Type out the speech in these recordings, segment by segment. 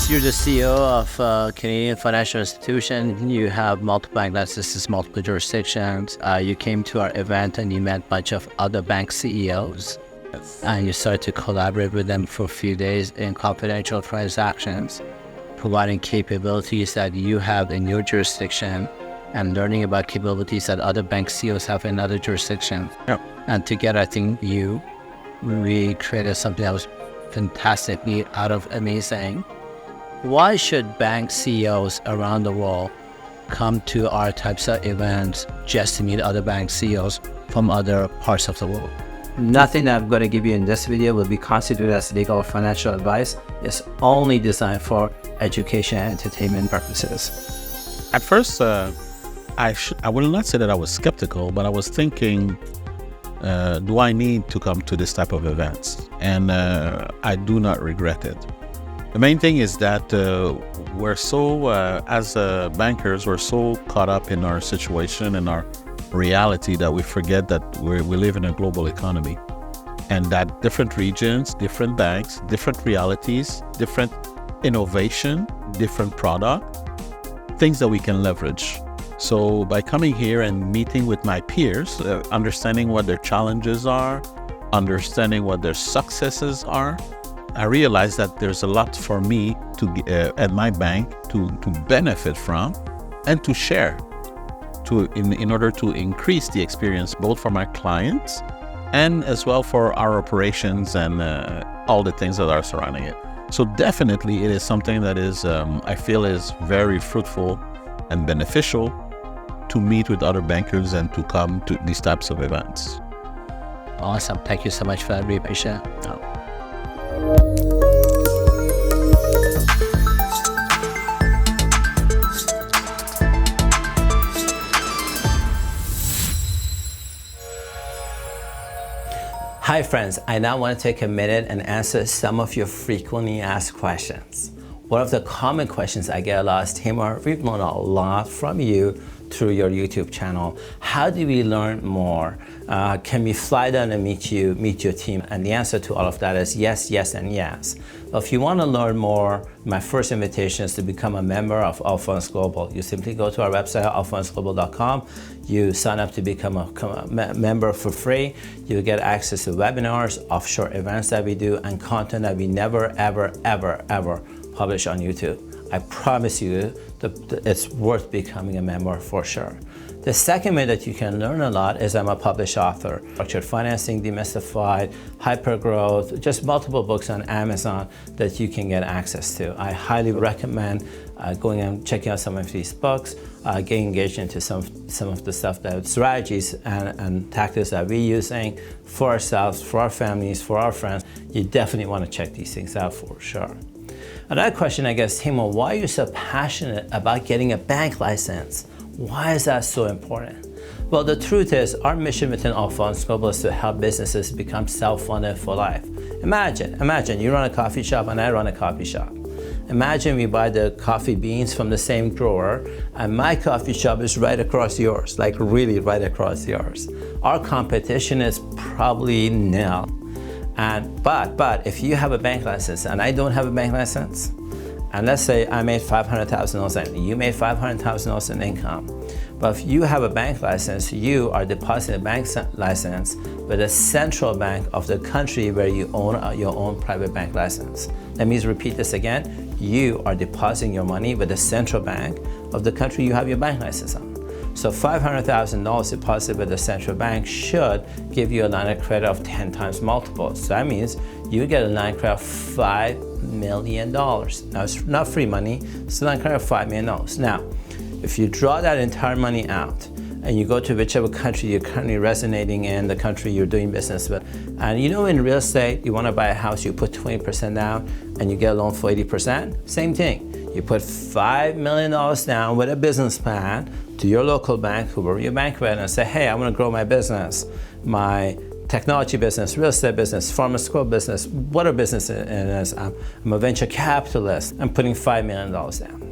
Since you're the CEO of a Canadian financial institution, you have multiple bank licenses, multiple jurisdictions. You came to our event and you met a bunch of other bank CEOs. Yes. And you started to collaborate with them for a few days in confidential transactions, providing capabilities that you have in your jurisdiction and learning about capabilities that other bank CEOs have in other jurisdictions. Yep. And together, I think we created something that was fantastically amazing. Why should bank CEOs around the world come to our types of events just to meet other bank CEOs from other parts of the world? Nothing that I'm going to give you in this video will be considered as legal or financial advice. It's only designed for education and entertainment purposes. At first, I will not say that I was skeptical, but I was thinking, do I need to come to this type of events? And I do not regret it. The main thing is that we're so, as bankers, we're so caught up in our situation and our reality that we forget that we live in a global economy and that different regions, different banks, different realities, different innovation, different product, things that we can leverage. So by coming here and meeting with my peers, understanding what their challenges are, understanding what their successes are, I realized that there's a lot for me to at my bank to benefit from and to share in order to increase the experience both for my clients and as well for our operations and all the things that are surrounding it. So definitely it is something that is I feel is very fruitful and beneficial to meet with other bankers and to come to these types of events. Awesome. Thank you so much for that. We appreciate it. Hi friends, I now want to take a minute and answer some of your frequently asked questions. One of the common questions I get a lot is, Taimour, we've learned a lot from you through your YouTube channel. How do we learn more? Can we fly down and meet your team? And the answer to all of that is yes, yes, and yes. If you want to learn more, my first invitation is to become a member of AltFunds Global. You simply go to our website, altfundsglobal.com. You sign up to become a member for free. You get access to webinars, offshore events that we do, and content that we never, ever, ever, ever publish on YouTube. I promise you that it's worth becoming a member for sure. The second way that you can learn a lot is I'm a published author. Structured Financing Demystified, Hypergrowth, just multiple books on Amazon that you can get access to. I highly recommend going and checking out some of these books, getting engaged into some of the stuff, that strategies and tactics that we're using for ourselves, for our families, for our friends. You definitely want to check these things out for sure. Another question, I guess, Taimour, why are you so passionate about getting a bank license? Why is that so important? Well, the truth is, our mission within AltFunds Global is to help businesses become self-funded for life. Imagine you run a coffee shop and I run a coffee shop. Imagine we buy the coffee beans from the same grower and my coffee shop is right across yours, like really right across yours. Our competition is probably nil. But if you have a bank license and I don't have a bank license, and let's say I made $500,000 and you made $500,000 in income, but if you have a bank license, you are depositing a bank license with the central bank of the country where you own your own private bank license. Let me repeat this again. You are depositing your money with the central bank of the country you have your bank license on. So $500,000 deposited with the central bank should give you a line of credit of 10 times multiple. So that means you get a line of credit of $5 million. Now it's not free money, it's a line of credit of $5 million. Now, if you draw that entire money out and you go to whichever country you're currently resonating in, the country you're doing business with, and you know in real estate, you want to buy a house, you put 20% down and you get a loan for 80%, same thing. You put $5 million down with a business plan to your local bank, whoever your bank with, and say, hey, I want to grow my business, my technology business, real estate business, pharmaceutical business, whatever business it is. I'm a venture capitalist. I'm putting $5 million down.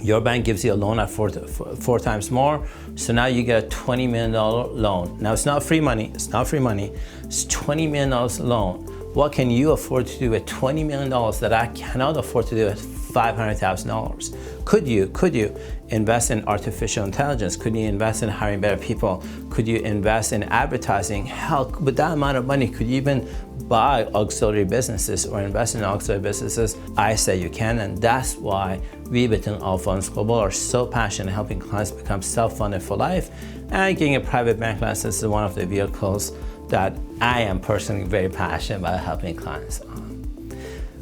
Your bank gives you a loan at four times more, so now you get a $20 million loan. Now it's not free money, it's $20 million loan. What can you afford to do with $20 million that I cannot afford to do with $500,000. Could you invest in artificial intelligence? Could you invest in hiring better people? Could you invest in advertising? Hell, with that amount of money, could you even buy auxiliary businesses or invest in auxiliary businesses? I say you can, and that's why we within AltFunds Global are so passionate in helping clients become self-funded for life, and getting a private bank license is one of the vehicles that I am personally very passionate about helping clients on.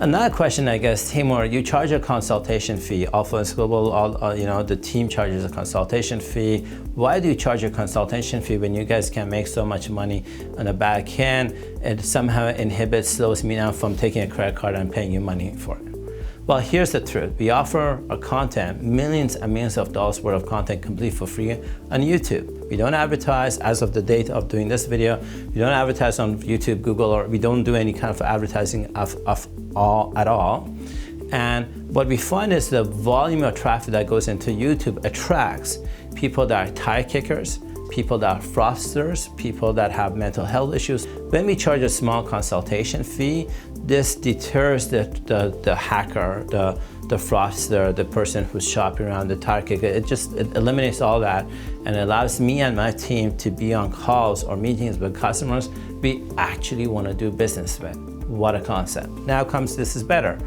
Another question, I guess, Taimour, you charge a consultation fee. AltFunds Global, the team charges a consultation fee. Why do you charge a consultation fee when you guys can make so much money on the back end? It somehow slows me down from taking a credit card and paying you money for it. Well, here's the truth. We offer our content, millions and millions of dollars worth of content complete for free on YouTube. We don't advertise as of the date of doing this video. We don't advertise on YouTube, Google, or we don't do any kind of advertising at all. And what we find is the volume of traffic that goes into YouTube attracts people that are tire kickers, people that are fraudsters, people that have mental health issues. When we charge a small consultation fee, this deters the hacker, the fraudster, the person who's shopping around, the tire kicker. It eliminates all that and allows me and my team to be on calls or meetings with customers we actually want to do business with. What a concept. Now comes, this is better.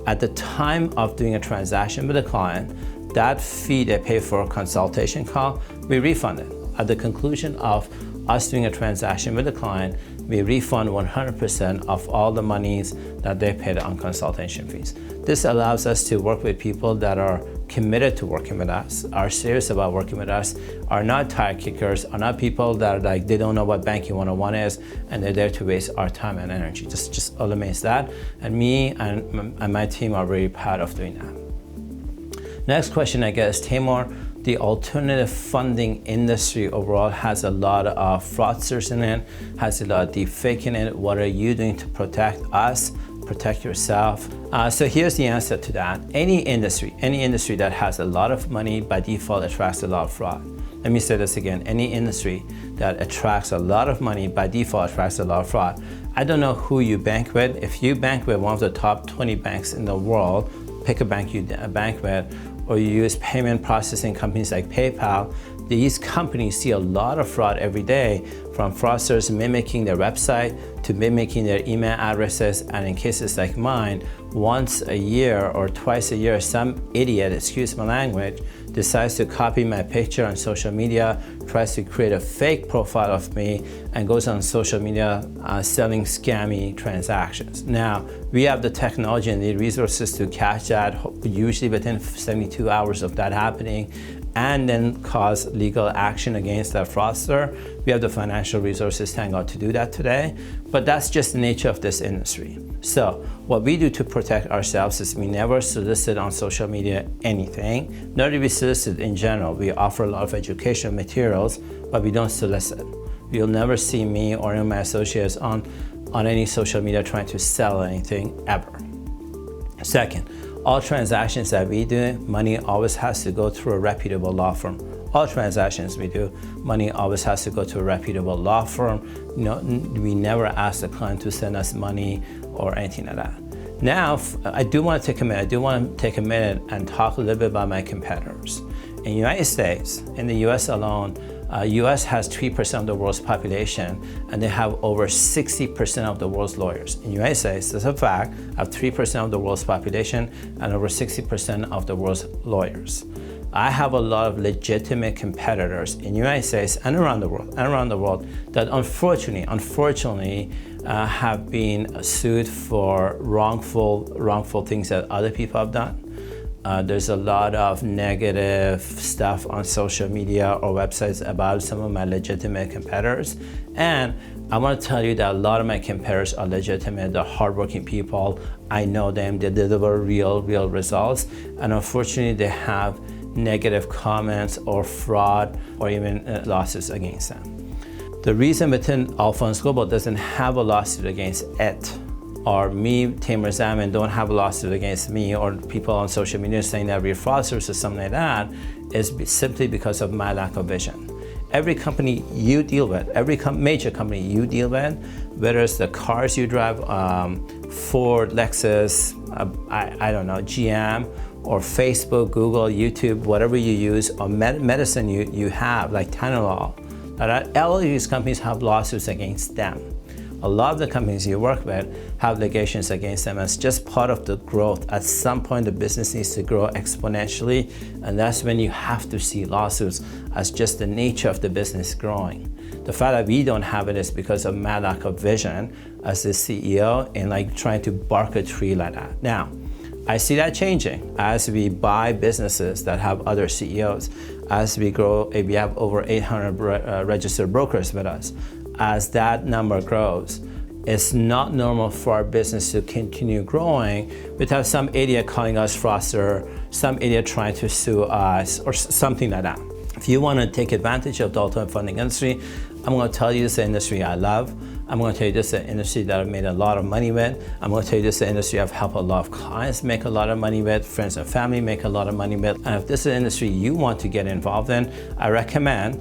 At the time of doing a transaction with a client, that fee they pay for a consultation call, we refund it. At the conclusion of us doing a transaction with a client, we refund 100% of all the monies that they paid on consultation fees. This allows us to work with people that are committed to working with us, are serious about working with us, are not tire kickers, are not people that are like, they don't know what banking 101 is, and they're there to waste our time and energy. Just eliminates that. And me and my team are very proud of doing that. Next question, I guess, Taimour, the alternative funding industry overall has a lot of fraudsters in it, has a lot of deep fake in it. What are you doing to protect us, protect yourself? So here's the answer to that. Any industry that has a lot of money by default attracts a lot of fraud. Let me say this again. Any industry that attracts a lot of money by default attracts a lot of fraud. I don't know who you bank with. If you bank with one of the top 20 banks in the world, pick a bank you bank with, or you use payment processing companies like PayPal, these companies see a lot of fraud every day, from fraudsters mimicking their website to mimicking their email addresses, and in cases like mine, once a year or twice a year, some idiot, excuse my language, decides to copy my picture on social media, tries to create a fake profile of me, and goes on social media selling scammy transactions. Now, we have the technology and the resources to catch that, usually within 72 hours of that happening, and then cause legal action against that fraudster. We have the financial resources, thank God, to do that today, but that's just the nature of this industry. So what we do to protect ourselves is we never solicit on social media anything, nor do we solicit in general. We offer a lot of educational materials, but we don't solicit. You'll never see me or any of my associates on any social media trying to sell anything, ever. Second, all transactions that we do, money always has to go through a reputable law firm. All transactions we do, money always has to go to a reputable law firm. We never ask the client to send us money or anything like that. Now, I do want to take a minute and talk a little bit about my competitors. In the United States, in the US alone, US has 3% of the world's population, and they have over 60% of the world's lawyers. In the United States, that's a fact, have 3% of the world's population and over 60% of the world's lawyers. I have a lot of legitimate competitors in the United States and around the world that unfortunately have been sued for wrongful things that other people have done. There's a lot of negative stuff on social media or websites about some of my legitimate competitors. And I want to tell you that a lot of my competitors are legitimate. They're hardworking people. I know them. They deliver real results. And unfortunately, they have negative comments or fraud or even losses against them. The reason within AltFunds Global doesn't have a lawsuit against it, or me, Taimour Zaman, don't have a lawsuit against me, or people on social media saying that we're fraudsters or something like that, is simply because of my lack of vision. every company you deal with, every major company you deal with, whether it's the cars you drive, Ford, Lexus, I don't know, GM, or Facebook, Google, YouTube, whatever you use, or medicine you have, like Taimour, all of these companies have lawsuits against them. A lot of the companies you work with have litigations against them. It's just part of the growth. At some point, the business needs to grow exponentially, and that's when you have to see lawsuits as just the nature of the business growing. The fact that we don't have it is because of my lack of vision as the CEO and like trying to bark a tree like that. Now, I see that changing as we buy businesses that have other CEOs, as we grow, we have over 800 registered brokers with us. As that number grows, it's not normal for our business to continue growing without some idiot calling us fraudster, some idiot trying to sue us, or something like that. If you want to take advantage of the alternative funding industry, I'm going to tell you this is the industry I love. I'm going to tell you this is the industry that I've made a lot of money with. I'm going to tell you this is the industry I've helped a lot of clients make a lot of money with, friends and family make a lot of money with. And if this is an industry you want to get involved in, I recommend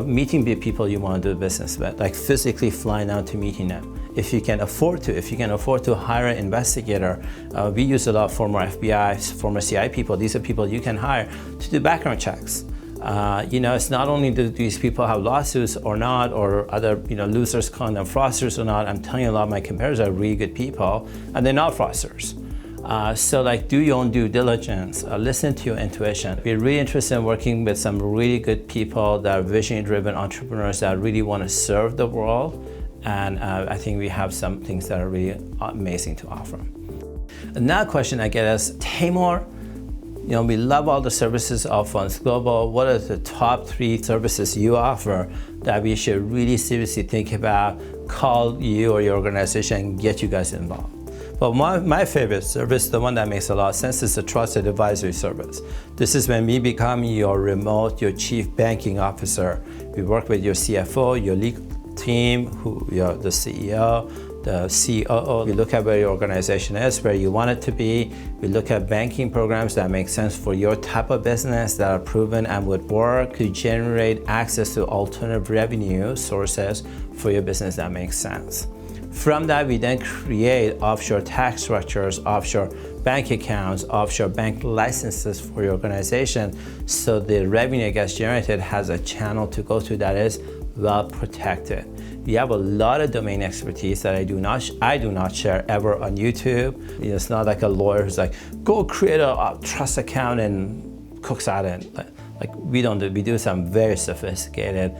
meeting the people you want to do business with, like physically flying out to meeting them. If you can afford to hire an investigator, we use a lot of former FBI, former CIA people. These are people you can hire to do background checks. It's not only do these people have lawsuits or not, or other losers calling them fraudsters or not. I'm telling you, a lot of my competitors are really good people, and they're not fraudsters. So like, do your own due diligence, listen to your intuition. We're really interested in working with some really good people that are vision-driven entrepreneurs that really want to serve the world, and I think we have some things that are really amazing to offer. Another question I get is, Taimour, we love all the services of AltFunds Global. What are the top 3 services you offer that we should really seriously think about, call you or your organization and get you guys involved? But my favorite service, the one that makes a lot of sense, is the trusted advisory service. This is when we become your chief banking officer. We work with your CFO, your legal team, the CEO, the COO. We look at where your organization is, where you want it to be. We look at banking programs that make sense for your type of business, that are proven and would work to generate access to alternative revenue sources for your business that makes sense. From that, we then create offshore tax structures, offshore bank accounts, offshore bank licenses for your organization, so the revenue that gets generated has a channel to go to that is well protected. We have a lot of domain expertise that I do not share ever on YouTube. It's not like a lawyer who's like, go create a trust account and cooks out in. Like we don't do. We do some very sophisticated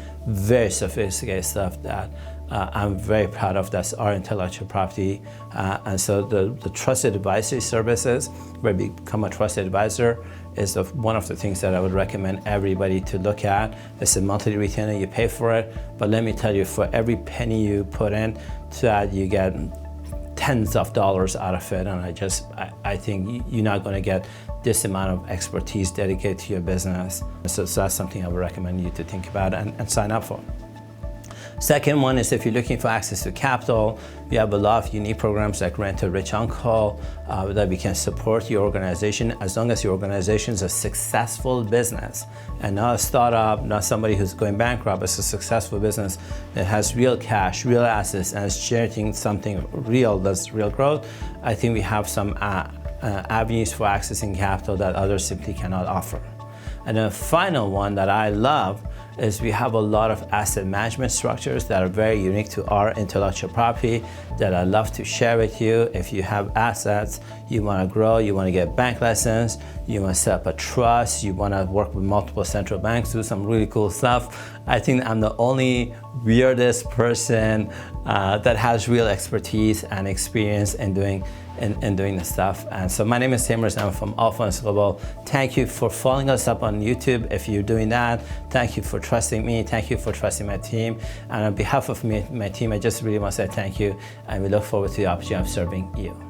stuff that I'm very proud of. That's our intellectual property. And so the trusted advisory services, where we become a trusted advisor, is one of the things that I would recommend everybody to look at. It's a monthly retainer, you pay for it, but let me tell you, for every penny you put in, that you get tens of dollars out of it. And I think you're not going to get this amount of expertise dedicated to your business. So that's something I would recommend you to think about and sign up for. Second one is, if you're looking for access to capital, we have a lot of unique programs like Rent a Rich Uncle that we can support your organization as long as your organization is a successful business and not a startup, not somebody who's going bankrupt. It's a successful business that has real cash, real assets, and is generating something real, that's real growth. I think we have some avenues for accessing capital that others simply cannot offer. And the final one that I love is we have a lot of asset management structures that are very unique to our intellectual property that I love to share with you. If you have assets, you want to grow, you want to get bank license, you want to set up a trust, you want to work with multiple central banks, do some really cool stuff. I think I'm the only weirdest person that has real expertise and experience in doing this stuff. And so my name is Taimour, I'm from AltFunds Global. Thank you for following us up on YouTube. If you're doing that, thank you for trusting me. Thank you for trusting my team. And on behalf of my team, I just really want to say thank you. And we look forward to the opportunity of serving you.